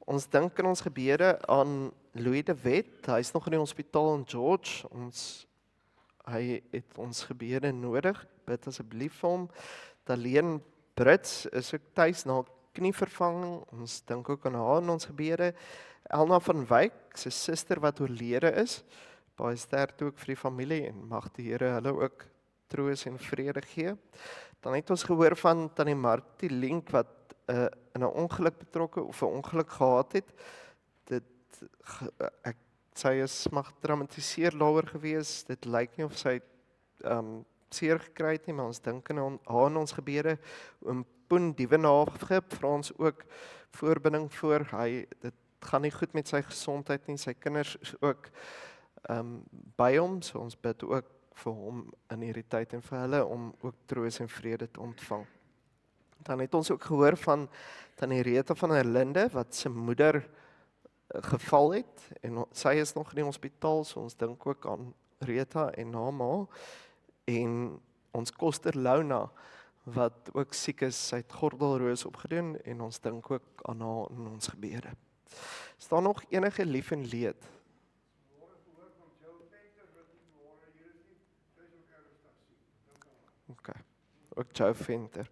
S1: Ons dink in ons gebede aan Louis de Wet. Hy is nog in die hospitaal in George. Hy het ons gebede nodig. Bid asseblief vir hom. Daleen Brits is ook tuis na knievervanging. Ons dink ook aan haar in ons gebede. Elna van Wyk, sy suster wat oorlede is. Baie sterkte ook vir die familie en mag die Here hulle ook troos en vrede gee. Dan het ons gehoor van Tannie Martie Link wat in 'n ongeluk betrokke of 'n ongeluk gehad het. Sy is mag traumatiseer daaroor gewees. Dit lyk nie of sy seer gekry het nie, maar ons dink aan haar in ons gebede. Oom Poen Dievenage vra ons ook voorbinding voor. Dit gaan nie goed met sy gesondheid nie. Sy kinders is ook by hom, so ons bid ook vir hom in hierdie tyd en vir hulle om ook troos en vrede te ontvang. Dan het ons ook gehoor van Tannie Rita van der Linde wat sy moeder geval het en sy is nog in die hospitaal, so ons dink ook aan Rita en haar ma en ons koster Lona wat ook siek is, sy het gordelroos opgedoen en ons dink ook aan haar in ons gebede. Is daar nog enige lief en leed? Okay. Ook Joe Venter.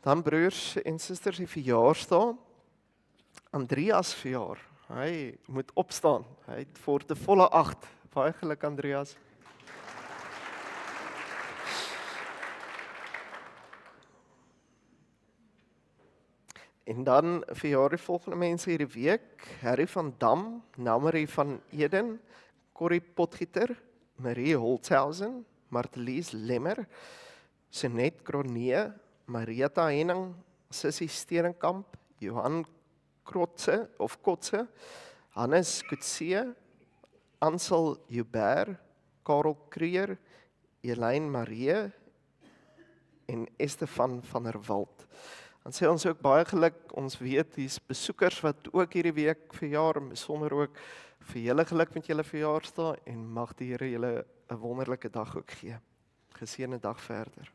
S1: Dan broers en susters die verjaarsdag. Andreas verjaar. Hy moet opstaan. Hy het voor te volle 8. Baie geluk Andreas. En dan verjaar die volgende mense hierdie week. Harry van Dam, Namari van Eden, Corrie Potgieter, Marie Holtzhausen, Martelies Lemmer, Senet Cronee, Marieta Henning, Sissy Steenkamp, Johan Kotse, Hannes Kutse, Ansel Joubert, Karel Kruger, Elyn Marie en Estefan van der Walt. Dan sê ons ook baie geluk, ons weet hier's besoekers wat ook hierdie week verjaar, en besonder ook vir julle geluk met julle verjaarsdag, en mag die Here julle 'n wonderlike dag ook gee. Geseënde dag verder.